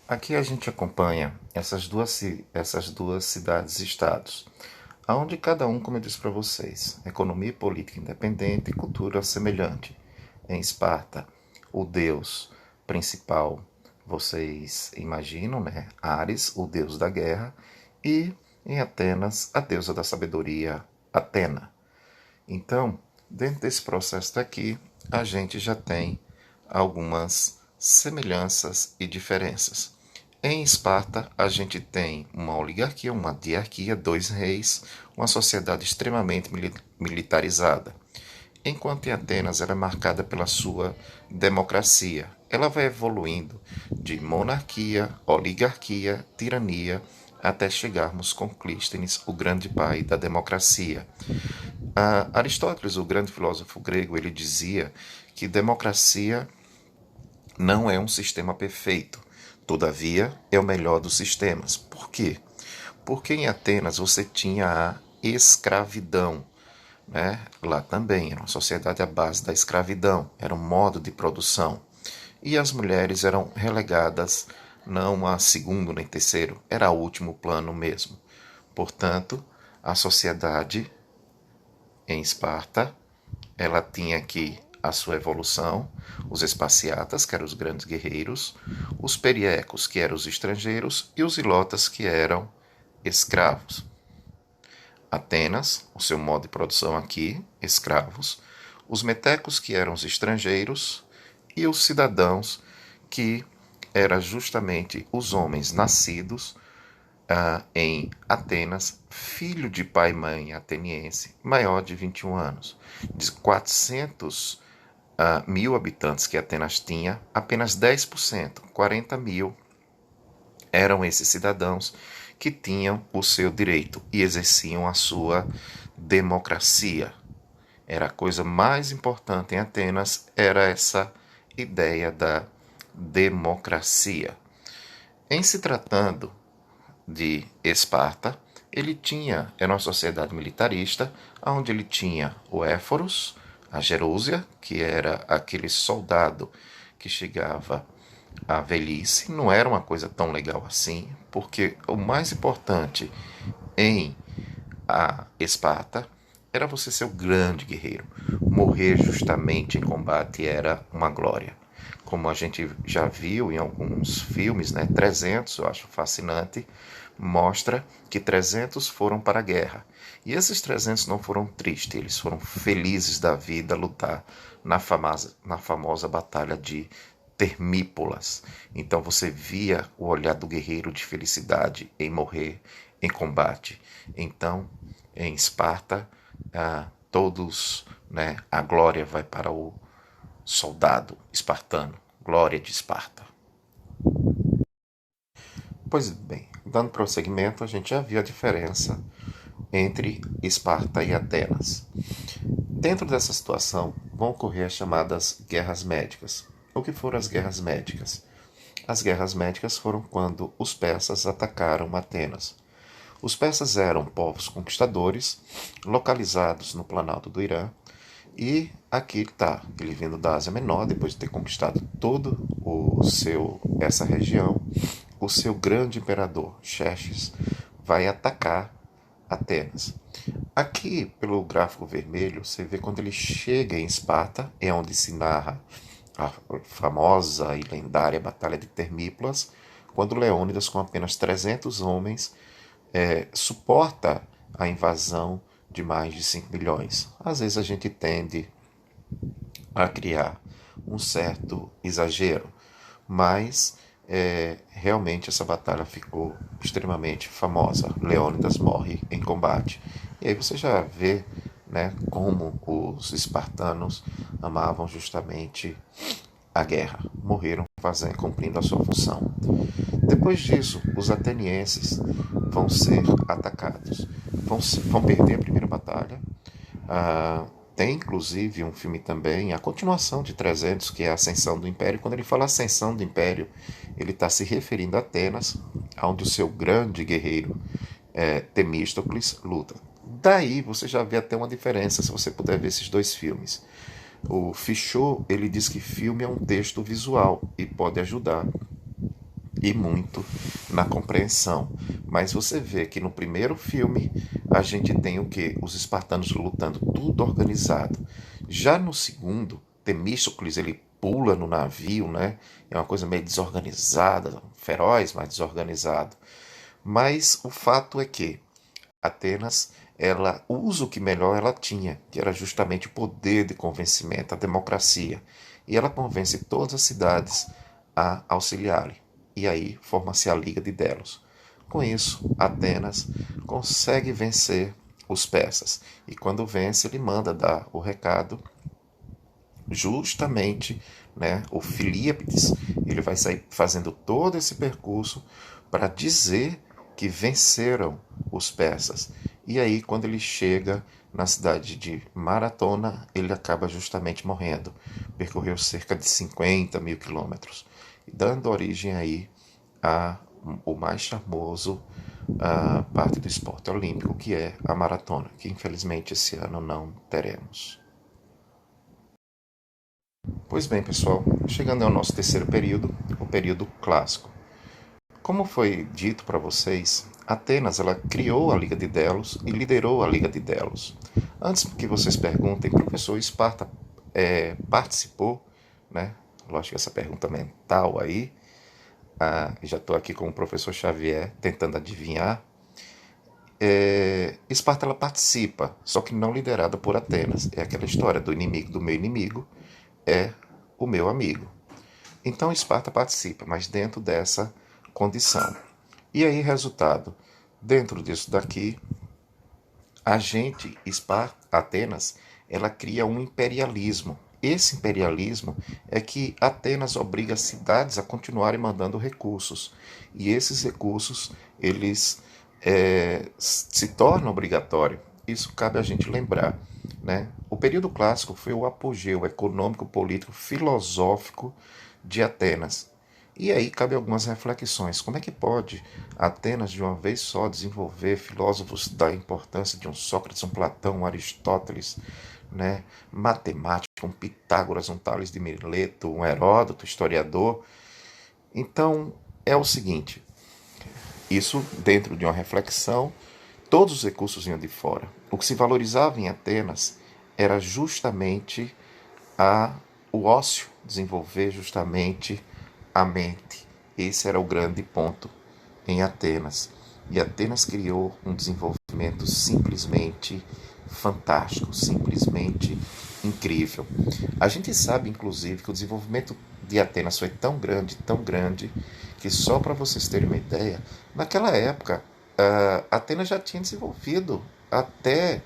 Aqui a gente acompanha essas duas cidades-estados, aonde cada um, como eu disse para vocês, economia e política independente e cultura semelhante. Em Esparta, o deus principal, vocês imaginam, né? Ares, o deus da guerra, e em Atenas, a deusa da sabedoria, Atena. Então, dentro desse processo daqui, a gente já tem algumas semelhanças e diferenças. Em Esparta, a gente tem uma oligarquia, uma diarquia, dois reis, uma sociedade extremamente militarizada. Enquanto em Atenas ela é marcada pela sua democracia. Ela vai evoluindo de monarquia, oligarquia, tirania, até chegarmos com Clístenes, o grande pai da democracia. Aristóteles, o grande filósofo grego, ele dizia que democracia não é um sistema perfeito, todavia é o melhor dos sistemas. Por quê? Porque em Atenas você tinha a escravidão, né? Lá também era uma sociedade à base da escravidão, era um modo de produção. E as mulheres eram relegadas não a segundo nem terceiro, era o último plano mesmo. Portanto, a sociedade em Esparta, ela tinha aqui a sua evolução, os Espaciatas, que eram os grandes guerreiros, os Periecos, que eram os estrangeiros, e os Ilotas, que eram escravos. Atenas, o seu modo de produção aqui, escravos, os Metecos, que eram os estrangeiros, e os cidadãos, que eram justamente os homens nascidos em Atenas, filho de pai e mãe ateniense, maior de 21 anos. De 400 mil habitantes que Atenas tinha, apenas 10%, 40 mil, eram esses cidadãos que tinham o seu direito e exerciam a sua democracia. Era a coisa mais importante em Atenas, era essa ideia da democracia. Em se tratando de Esparta, era uma sociedade militarista, onde ele tinha o Éforos, a Gerúsia, que era aquele soldado que chegava à velhice. Não era uma coisa tão legal assim, porque o mais importante em a Esparta era você ser o grande guerreiro. Morrer justamente em combate era uma glória. Como a gente já viu em alguns filmes, né? 300, eu acho fascinante, mostra que 300 foram para a guerra. E esses 300 não foram tristes, eles foram felizes da vida lutar na famosa batalha de Termípolas. Então você via o olhar do guerreiro de felicidade em morrer em combate. Então, em Esparta, todos, né, a glória vai para o soldado espartano. Glória de Esparta. Pois bem, dando prosseguimento, a gente já viu a diferença entre Esparta e Atenas. Dentro dessa situação, vão ocorrer as chamadas guerras médicas. O que foram as guerras médicas? As guerras médicas foram quando os persas atacaram Atenas. Os persas eram povos conquistadores, localizados no Planalto do Irã, e aqui está, ele vindo da Ásia Menor, depois de ter conquistado todo essa região, o seu grande imperador, Xerxes, vai atacar Atenas. Aqui, pelo gráfico vermelho, você vê quando ele chega em Esparta, é onde se narra a famosa e lendária Batalha de Termípilas, quando Leônidas, com apenas 300 homens, suporta a invasão de mais de 5 milhões. Às vezes a gente tende a criar um certo exagero, mas realmente essa batalha ficou extremamente famosa. Leônidas morre em combate. E aí você já vê, né, como os espartanos amavam justamente a guerra, morreram cumprindo a sua função. Depois disso, os atenienses vão ser atacados, vão perder a primeira batalha. Tem inclusive um filme também, a continuação de 300, que é a Ascensão do Império. Quando ele fala Ascensão do Império, ele está se referindo a Atenas, onde o seu grande guerreiro Temístocles luta. Daí você já vê até uma diferença se você puder ver esses dois filmes. O Fichot, ele diz que filme é um texto visual e pode ajudar e muito na compreensão. Mas você vê que no primeiro filme a gente tem o que? Os espartanos lutando tudo organizado. Já no segundo, Temístocles ele pula no navio, né? É uma coisa meio desorganizada, feroz, mas desorganizado. Mas o fato é que Atenas, ela usa o que melhor ela tinha, que era justamente o poder de convencimento, a democracia. E ela convence todas as cidades a auxiliarem. E aí forma-se a Liga de Delos. Com isso, Atenas consegue vencer os persas. E quando vence, ele manda dar o recado justamente, né, o Filípides, ele vai sair fazendo todo esse percurso para dizer que venceram os persas. E aí, quando ele chega na cidade de Maratona, ele acaba justamente morrendo. Percorreu cerca de 50 mil quilômetros, dando origem aí a o mais charmoso a parte do esporte olímpico, que é a maratona, que infelizmente esse ano não teremos. Pois bem, pessoal, chegando ao nosso terceiro período, o período clássico. Como foi dito para vocês, Atenas ela criou a Liga de Delos e liderou a Liga de Delos. Antes que vocês perguntem, professor, Esparta participou, né? Lógico que essa pergunta mental aí, já estou aqui com o professor Xavier tentando adivinhar. Esparta ela participa, só que não liderada por Atenas. É aquela história do inimigo do meu inimigo é o meu amigo. Então Esparta participa, mas dentro dessa condição. E aí, resultado, dentro disso daqui, a gente, Atenas, ela cria um imperialismo. Esse imperialismo é que Atenas obriga as cidades a continuarem mandando recursos. E esses recursos, eles se tornam obrigatórios. Isso cabe a gente lembrar. Né? O período clássico foi o apogeu econômico, político, filosófico de Atenas. E aí cabe algumas reflexões. Como é que pode Atenas, de uma vez só, desenvolver filósofos da importância de um Sócrates, um Platão, um Aristóteles, né? Matemático, um Pitágoras, um Tales de Mileto, um Heródoto, historiador? Então, é o seguinte, isso dentro de uma reflexão, todos os recursos vinham de fora. O que se valorizava em Atenas era justamente a, o ócio, desenvolver justamente a mente. Esse era o grande ponto em Atenas. E Atenas criou um desenvolvimento simplesmente fantástico, simplesmente incrível. A gente sabe, inclusive, que o desenvolvimento de Atenas foi tão grande, que só para vocês terem uma ideia, naquela época, Atenas já tinha desenvolvido até.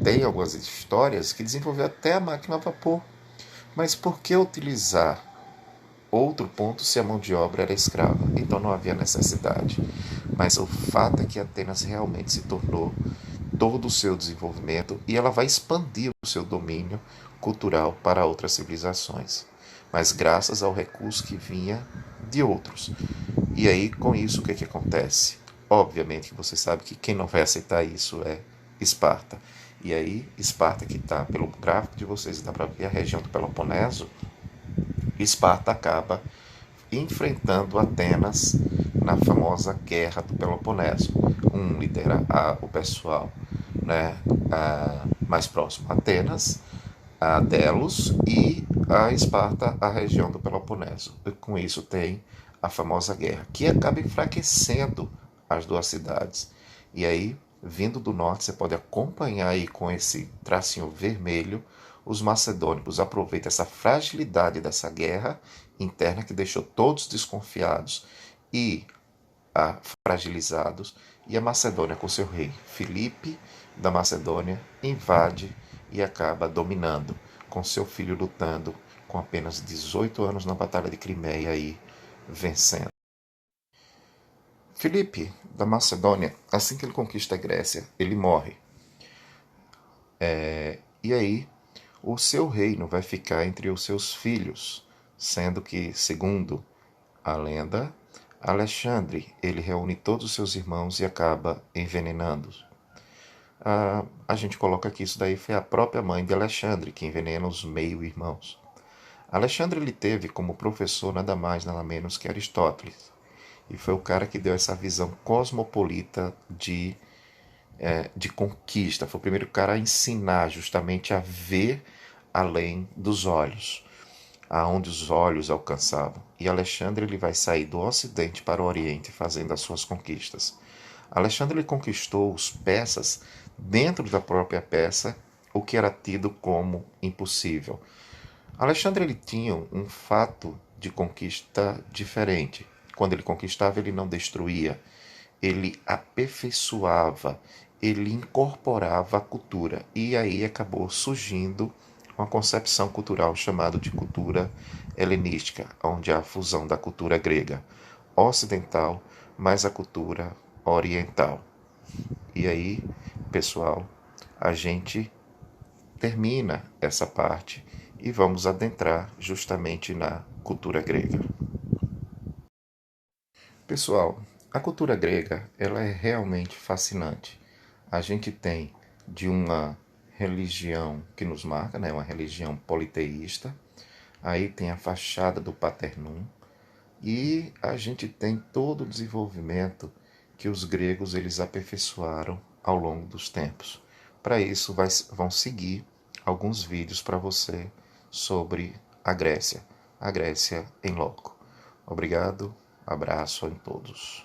Tem algumas histórias que desenvolveu até a máquina a vapor. Mas por que utilizar outro ponto se a mão de obra era escrava? Então não havia necessidade. Mas o fato é que Atenas realmente se tornou todo o seu desenvolvimento e ela vai expandir o seu domínio cultural para outras civilizações, mas graças ao recurso que vinha de outros. E aí, com isso, o que acontece? Obviamente que você sabe que quem não vai aceitar isso é Esparta. E aí, Esparta, que está pelo gráfico de vocês, dá para ver a região do Peloponeso, Esparta acaba enfrentando Atenas na famosa Guerra do Peloponeso. Um lidera o pessoal, né, mais próximo a Atenas, a Delos, e a Esparta, a região do Peloponeso. E com isso tem a famosa guerra, que acaba enfraquecendo as duas cidades. E aí, vindo do norte, você pode acompanhar aí com esse tracinho vermelho, os macedônicos aproveitam essa fragilidade dessa guerra interna que deixou todos desconfiados e fragilizados, e a Macedônia com seu rei Filipe da Macedônia invade e acaba dominando, com seu filho lutando com apenas 18 anos na Batalha de Crimeia e vencendo. Filipe da Macedônia, assim que ele conquista a Grécia, ele morre. E aí, o seu reino vai ficar entre os seus filhos, sendo que, segundo a lenda, Alexandre ele reúne todos os seus irmãos e acaba envenenando-os. A gente coloca que isso daí foi a própria mãe de Alexandre que envenena os meio-irmãos. Alexandre ele teve como professor nada mais nada menos que Aristóteles, e foi o cara que deu essa visão cosmopolita de conquista. Foi o primeiro cara a ensinar justamente a ver além dos olhos, aonde os olhos alcançavam. E Alexandre ele vai sair do Ocidente para o Oriente fazendo as suas conquistas. Alexandre ele conquistou os persas dentro da própria Pérsia, o que era tido como impossível. Alexandre ele tinha um fato de conquista diferente. Quando ele conquistava, ele não destruía, ele aperfeiçoava, ele incorporava a cultura. E aí acabou surgindo uma concepção cultural chamada de cultura helenística, onde há a fusão da cultura grega ocidental mais a cultura oriental. E aí, pessoal, a gente termina essa parte e vamos adentrar justamente na cultura grega. Pessoal, a cultura grega, ela é realmente fascinante. A gente tem de uma religião que nos marca, né, uma religião politeísta. Aí tem a fachada do Paternum e a gente tem todo o desenvolvimento que os gregos eles aperfeiçoaram ao longo dos tempos. Para isso vão seguir alguns vídeos para você sobre a Grécia em loco. Obrigado, abraço a todos.